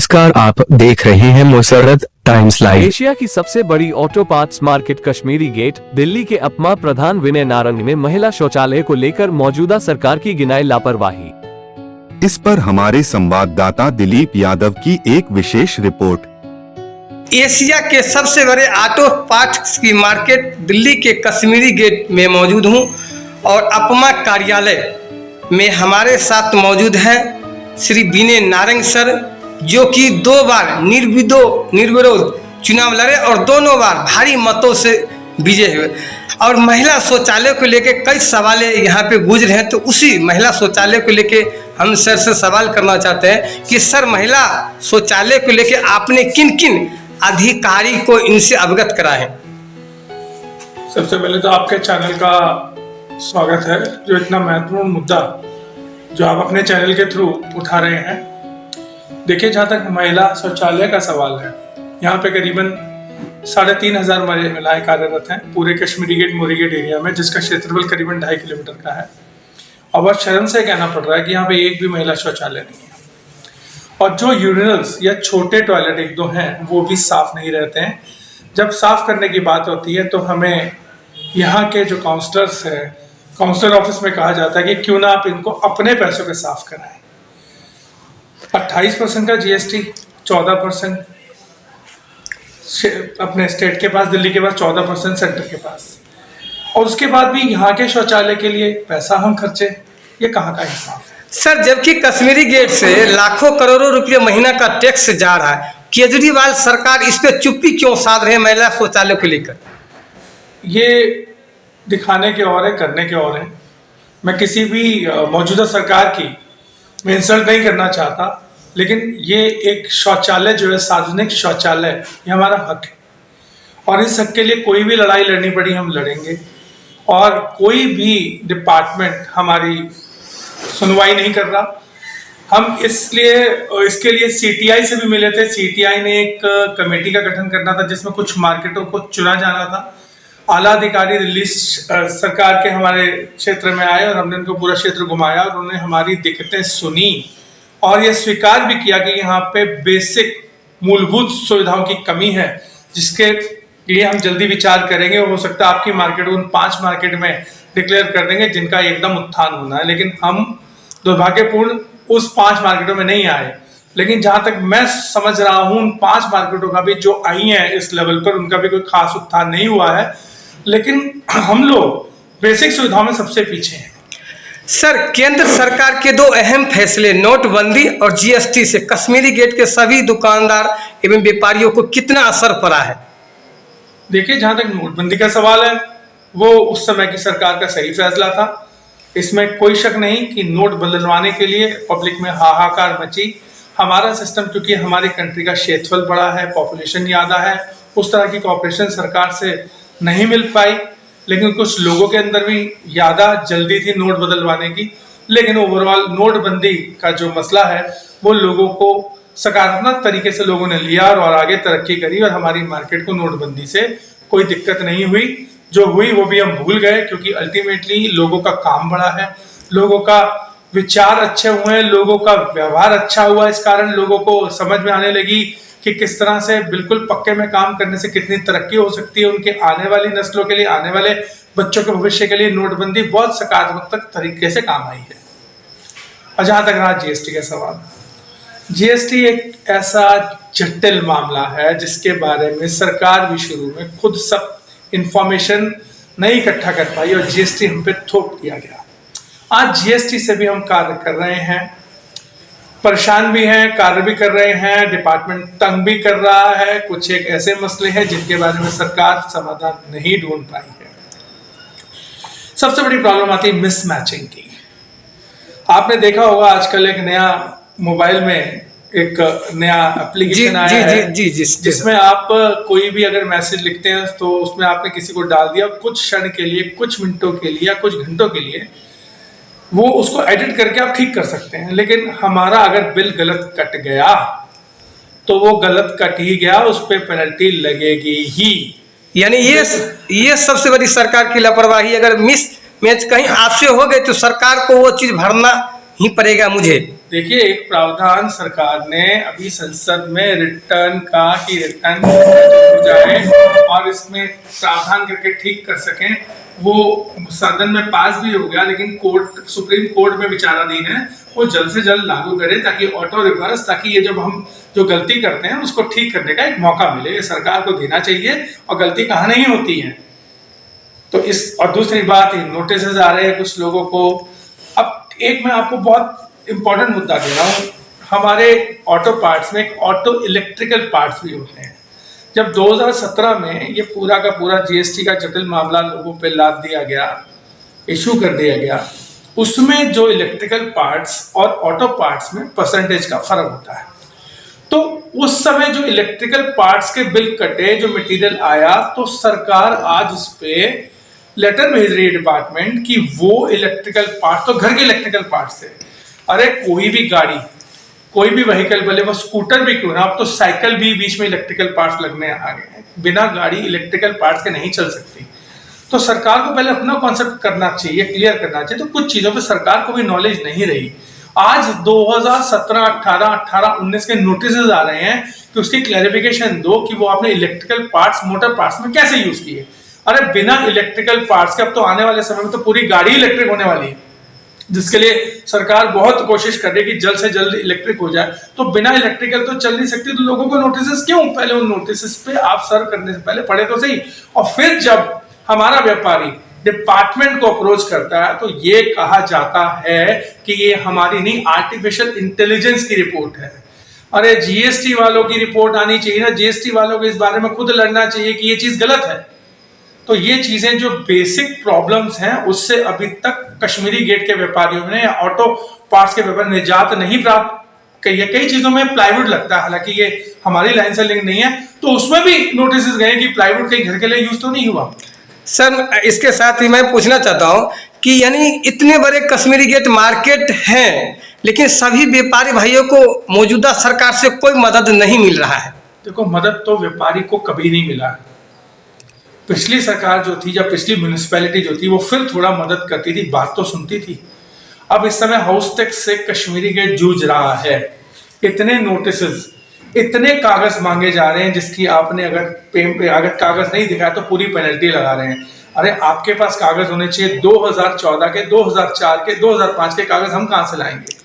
नमस्कार, आप देख रहे हैं मुसर्रत टाइम्स लाइव। एशिया की सबसे बड़ी auto parts market Kashmiri Gate Delhi के अपमा प्रधान विनय नारंग ने महिला शौचालय को लेकर मौजूदा सरकार की गिनाई लापरवाही। इस पर हमारे संवाददाता दिलीप यादव की एक विशेष रिपोर्ट। एशिया के सबसे बड़े ऑटो पार्ट्स की मार्केट दिल्ली के कश्मीरी गेट में मौजूद हूं और अपमा कार्यालय में हमारे साथ मौजूद हैं श्री विनय नारंग सर, जो कि 2 बार निर्विरोध चुनाव लड़े और दोनों बार भारी मतों से विजय हुए और महिला शौचालय को लेकर कई सवाल यहाँ पे गूंज रहे हैं। तो उसी महिला शौचालय को लेकर हम सर से सवाल करना चाहते हैं कि सर, महिला शौचालय को लेकर आपने किन किन अधिकारी को इनसे अवगत कराए? सबसे पहले तो आपके चैनल का स्वागत है, जो इतना महत्वपूर्ण मुद्दा जो आप अपने चैनल के थ्रू उठा रहे हैं। देखिए, जहाँ तक महिला शौचालय का सवाल है, यहाँ पे करीबन 3500 महिलाएं कार्यरत हैं पूरे कश्मीरी गेट मोरी गेट एरिया में, जिसका क्षेत्रफल करीबन 2.5 किलोमीटर का है। और बहुत शर्म से कहना पड़ रहा है कि यहाँ पे एक भी महिला शौचालय नहीं है और जो यूरिनल्स या छोटे टॉयलेट 1-2 हैं वो भी साफ नहीं रहते हैं। जब साफ करने की बात होती है तो हमें यहाँ के जो काउंसलर्स हैं, काउंसलर ऑफिस में कहा जाता है कि क्यों ना आप इनको अपने पैसों पे साफ कराएं। 28% का जीएसटी, 14% अपने स्टेट के पास, दिल्ली के पास 14% सेंटर के पास, और उसके बाद भी यहाँ के शौचालय के लिए पैसा हम खर्चे। ये कहाँ का इंसाफ है सर? जबकि कश्मीरी गेट से लाखों करोड़ों रुपये महीना का टैक्स जा रहा है, केजरीवाल सरकार इस पे चुप्पी क्यों साध रहे हैं महिला शौचालय को लेकर? ये दिखाने के और है, करने के और है। मैं किसी भी मौजूदा सरकार की मैं इंसल्ट नहीं करना चाहता, लेकिन ये एक शौचालय जो है, सार्वजनिक शौचालय, ये हमारा हक है और इस हक के लिए कोई भी लड़ाई लड़नी पड़ी हम लड़ेंगे। और कोई भी डिपार्टमेंट हमारी सुनवाई नहीं कर रहा। हम इसके लिए सीटीआई से भी मिले थे। सीटीआई ने एक कमेटी का गठन करना था जिसमें कुछ मार्केटों को चुना जाना था। आला अधिकारी दिल्ली सरकार के हमारे क्षेत्र में आए और हमने उनको पूरा क्षेत्र घुमाया और उन्होंने हमारी दिक्कतें सुनी और ये स्वीकार भी किया कि यहाँ पे बेसिक मूलभूत सुविधाओं की कमी है, जिसके लिए हम जल्दी विचार करेंगे। हो सकता है आपकी मार्केट उन 5 मार्केट में डिक्लेयर कर देंगे जिनका एकदम उत्थान होना है, लेकिन हम दुर्भाग्यपूर्ण उस 5 मार्केटों में नहीं आए। लेकिन जहां तक मैं समझ रहा हूं, उन 5 मार्केटों का भी जो आई हैं इस लेवल पर, उनका भी कोई खास उत्थान नहीं हुआ है। लेकिन हम लोग बेसिक सुविधाओं में सबसे पीछे हैं। सर, केंद्र सरकार के 2 अहम फैसले, नोटबंदी और जीएसटी से कश्मीरी गेट के सभी दुकानदार एवं व्यापारियों को कितना असर पड़ा है? देखिए, जहां तक नोटबंदी का सवाल है, वो उस समय की सरकार का सही फैसला था। इसमें कोई शक नहीं कि नोट बदलवाने के लिए पब्लिक में हाहाकार मची। हमारा सिस्टम, क्योंकि हमारी कंट्री का क्षेत्रफल बड़ा है, पॉपुलेशन ज़्यादा है, उस तरह की कॉपरेशन सरकार से नहीं मिल पाई। लेकिन कुछ लोगों के अंदर भी ज़्यादा जल्दी थी नोट बदलवाने की। लेकिन ओवरऑल नोटबंदी का जो मसला है वो लोगों को सकारात्मक तरीके से लोगों ने लिया और आगे तरक्की करी और हमारी मार्केट को नोटबंदी से कोई दिक्कत नहीं हुई। जो हुई वो भी हम भूल गए, क्योंकि अल्टीमेटली लोगों का काम बड़ा है, लोगों का विचार अच्छे हुए, लोगों का व्यवहार अच्छा हुआ। इस कारण लोगों को समझ में आने लगी कि किस तरह से बिल्कुल पक्के में काम करने से कितनी तरक्की हो सकती है। उनके आने वाली नस्लों के लिए, आने वाले बच्चों के भविष्य के लिए नोटबंदी बहुत सकारात्मक तरीके से काम आई है। और जहाँ तक रहा जीएसटी का सवाल, जीएसटी एक ऐसा जटिल मामला है जिसके बारे में सरकार भी शुरू में खुद सब इंफॉर्मेशन नहीं इकट्ठा कर पाई और जीएसटी हम पे थोप दिया गया। आज जीएसटी से भी हम कार्य कर रहे हैं, परेशान भी हैं, कार्य भी कर रहे हैं, डिपार्टमेंट तंग भी कर रहा है। कुछ एक ऐसे मसले हैं जिनके बारे में सरकार समाधान नहीं ढूंढ पाई है। सबसे बड़ी प्रॉब्लम आती है मिसमैचिंग की। आपने देखा होगा आजकल एक नया मोबाइल में एक नया एप्लीकेशन आया है जिसमें आप कोई भी अगर मैसेज लिखते हैं तो उसमें आपने किसी को डाल दिया, कुछ क्षण के लिए, कुछ मिनटों के लिए या कुछ घंटों के लिए वो उसको एडिट करके आप ठीक कर सकते हैं। लेकिन हमारा अगर बिल गलत कट गया तो वो गलत कट ही गया, उस पर पेनल्टी लगेगी ही। यानी ये सबसे बड़ी सरकार की लापरवाही। अगर मिस मैच कहीं आपसे हो गए तो सरकार को वो चीज भरना ही पड़ेगा मुझे। देखिए, एक प्रावधान सरकार ने अभी संसद में रिटर्न हो जाए और इसमें प्रावधान करके ठीक कर सकें, वो सदन में पास भी हो गया, लेकिन सुप्रीम कोर्ट में विचाराधीन है। वो जल्द से जल्द लागू करे ताकि ऑटो रिवर्स, ताकि ये जब हम जो गलती करते हैं उसको ठीक करने का एक मौका मिले। ये सरकार को देना चाहिए, और गलती कहाँ नहीं होती है। तो और दूसरी बात, नोटिस आ रहे हैं कुछ लोगों को। अब एक मैं आपको बहुत इंपॉर्टेंट मुद्दा दे रहा हूँ, हमारे ऑटो पार्ट्स में एक ऑटो इलेक्ट्रिकल पार्ट्स भी होते हैं। जब 2017 में ये पूरा का पूरा जीएसटी का जटिल मामला लोगों पे लाद दिया गया, इशू कर दिया गया, उसमें जो इलेक्ट्रिकल पार्ट्स और ऑटो पार्ट्स में परसेंटेज का फर्क होता है। तो उस समय जो इलेक्ट्रिकल पार्ट्स के बिल कटे, जो मटेरियल आया, तो सरकार आज उस पे लेटर भेज रही है डिपार्टमेंट कि वो इलेक्ट्रिकल पार्ट्स, तो घर के इलेक्ट्रिकल पार्ट्स थे। अरे कोई भी गाड़ी, कोई भी व्हीकल, भले वो स्कूटर भी क्यों ना, अब तो साइकिल भी बीच में इलेक्ट्रिकल पार्ट्स लगने आ गए हैं। बिना गाड़ी इलेक्ट्रिकल पार्ट्स के नहीं चल सकती। तो सरकार को पहले अपना कॉन्सेप्ट करना चाहिए, क्लियर करना चाहिए। तो कुछ चीजों पे सरकार को भी नॉलेज नहीं रही। आज 2017, 18, 18, 19 के नोटिस आ रहे हैं कि उसकी क्लैरिफिकेशन दो कि वो आपने इलेक्ट्रिकल पार्ट्स, मोटर पार्ट्स में कैसे यूज किए। अरे बिना इलेक्ट्रिकल पार्ट्स के अब तो आने वाले समय में तो पूरी गाड़ी इलेक्ट्रिक होने वाली है, जिसके लिए सरकार बहुत कोशिश कर रही है कि जल्द से जल्द इलेक्ट्रिक हो जाए। तो बिना इलेक्ट्रिकल तो चल नहीं सकती। तो लोगों को नोटिस क्यों, पहले उन नोटिस पे आप सर्व करने से पहले पढ़े तो सही। और फिर जब हमारा व्यापारी डिपार्टमेंट को अप्रोच करता है तो ये कहा जाता है कि ये हमारी नहीं, आर्टिफिशियल इंटेलिजेंस की रिपोर्ट है। अरे जीएसटी वालों की रिपोर्ट आनी चाहिए ना, जीएसटी वालों को इस बारे में खुद लड़ना चाहिए कि ये चीज गलत है। तो ये चीजें जो बेसिक प्रॉब्लम्स हैं, उससे अभी तक कश्मीरी गेट के व्यापारियों ने या ऑटो पार्ट्स के व्यापार निजात नहीं प्राप्त। कई चीजों में प्लाईवुड लगता है, हालांकि ये हमारी लाइन से लिंक नहीं है, तो उसमें भी नोटिस गए कि प्लाईवुड कहीं घर के लिए यूज तो नहीं हुआ। सर, इसके साथ ही मैं पूछना चाहता हूँ कि यानी इतने बड़े कश्मीरी गेट मार्केट हैं, लेकिन सभी व्यापारी भाइयों को मौजूदा सरकार से कोई मदद नहीं मिल रहा है। देखो, मदद तो व्यापारी को कभी नहीं मिला है। पिछली सरकार जो थी, या पिछली म्यूनिसिपैलिटी जो थी, वो फिर थोड़ा मदद करती थी, बात तो सुनती थी। अब इस समय हाउस टैक्स से कश्मीरी गेट जूझ रहा है। इतने नोटिसेस, इतने कागज मांगे जा रहे हैं, जिसकी आपने अगर कागज नहीं दिखाया तो पूरी पेनल्टी लगा रहे हैं। अरे आपके पास कागज होने चाहिए 2014 के, 2004 के, 2005 के कागज हम कहां से लाएंगे।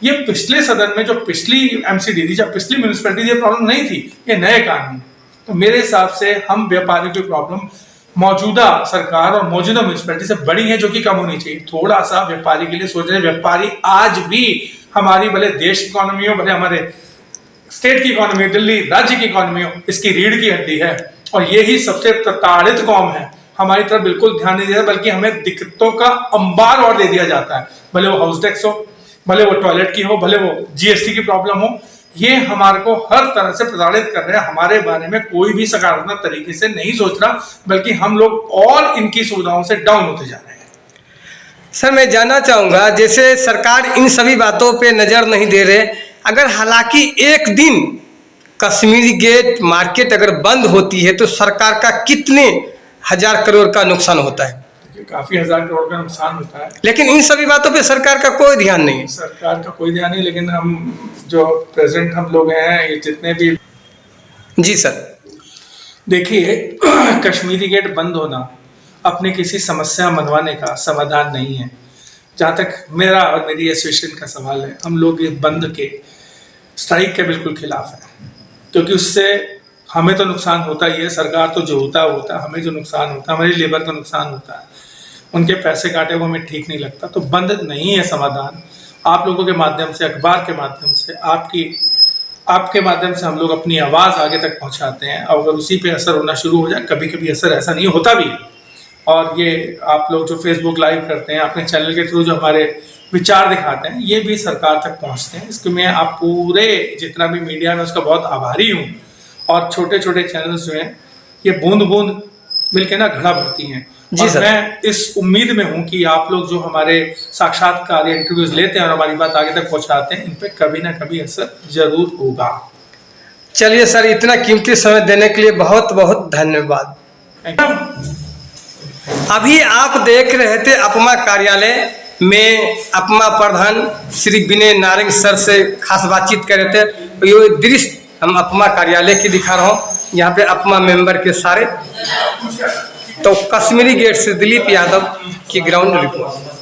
ये पिछले सदन में जो पिछली एमसीडी थी, जब पिछली म्यूनिसिपैलिटी ये प्रॉब्लम नहीं थी, ये नए कानून। तो मेरे हिसाब से हम व्यापारियों की प्रॉब्लम मौजूदा सरकार और मौजूदा म्यूनिसिपैलिटी से बड़ी है, जो कि कम होनी चाहिए। थोड़ा सा व्यापारी के लिए सोच रहे। व्यापारी आज भी हमारी, भले देश की इकोनॉमी हो, भले हमारे स्टेट की इकोनॉमी, दिल्ली राज्य की इकोनॉमी हो, इसकी रीढ़ की हड्डी है। और यही सबसे प्रताड़ित कौम है। हमारी तरफ बिल्कुल ध्यान नहीं दिया, बल्कि हमें दिक्कतों का अंबार और दे दिया जाता है। भले वो हाउस टैक्स हो, भले वो टॉयलेट की हो, भले वो जीएसटी की प्रॉब्लम हो, ये हमारे को हर तरह से प्रताड़ित कर रहे हैं। हमारे बारे में कोई भी सकारात्मक तरीके से नहीं सोच रहा, बल्कि हम लोग और इनकी सुविधाओं से डाउन होते जा रहे हैं। सर, मैं जानना चाहूँगा, जैसे सरकार इन सभी बातों पे नज़र नहीं दे रहे, अगर हालांकि एक दिन कश्मीरी गेट मार्केट अगर बंद होती है तो सरकार का कितने हजार करोड़ का नुकसान होता है? काफी हजार करोड़ का नुकसान होता है, लेकिन इन सभी बातों पे सरकार का कोई ध्यान नहीं है। सरकार का कोई ध्यान नहीं। लेकिन हम जो प्रेजेंट हम लोग हैं, ये जितने भी, जी सर, देखिए, कश्मीरी गेट बंद होना अपने किसी समस्या मनवाने का समाधान नहीं है। जहाँ तक मेरा और मेरी एसोसिएशन का सवाल है, हम लोग इस बंद के, स्ट्राइक के बिल्कुल खिलाफ हैं, क्योंकि उससे हमें तो नुकसान होता ही है। सरकार तो जो होता है, हमें जो नुकसान होता है, हमारी लेबर का नुकसान होता है, उनके पैसे काटे वो हमें ठीक नहीं लगता। तो बंद नहीं है समाधान। आप लोगों के माध्यम से, अखबार के माध्यम से, आपके माध्यम से हम लोग अपनी आवाज़ आगे तक पहुंचाते हैं। और अगर उसी पे असर होना शुरू हो जाए, कभी कभी असर ऐसा नहीं होता भी है, और ये आप लोग जो फेसबुक लाइव करते हैं, अपने चैनल के थ्रू जो हमारे विचार दिखाते हैं, ये भी सरकार तक पहुंचते हैं। इसके मैं आप पूरे जितना भी मीडिया में उसका बहुत आभारी हूँ। और छोटे छोटे चैनल्स जो हैं, ये बूंद बूंद मिलकर ना घड़ा भरती हैं। जी सर, मैं इस उम्मीद में हूँ कि आप लोग जो हमारे साक्षात्कार या इंटरव्यूज लेते हैं और हमारी बात आगे तक पहुँचाते हैं, इन पर कभी ना कभी असर जरूर होगा। चलिए सर, इतना कीमती समय देने के लिए बहुत बहुत धन्यवाद। अभी आप देख रहे थे अपमा कार्यालय, में अपमा प्रधान श्री विनय नारंग सर से खास बातचीत कर रहे थे। ये दृश्य हम अपमा कार्यालय की दिखा रहा हूँ, यहाँ पे अपमा मेंबर के सारे। तो कश्मीरी गेट से दिलीप यादव की ग्राउंड रिपोर्ट।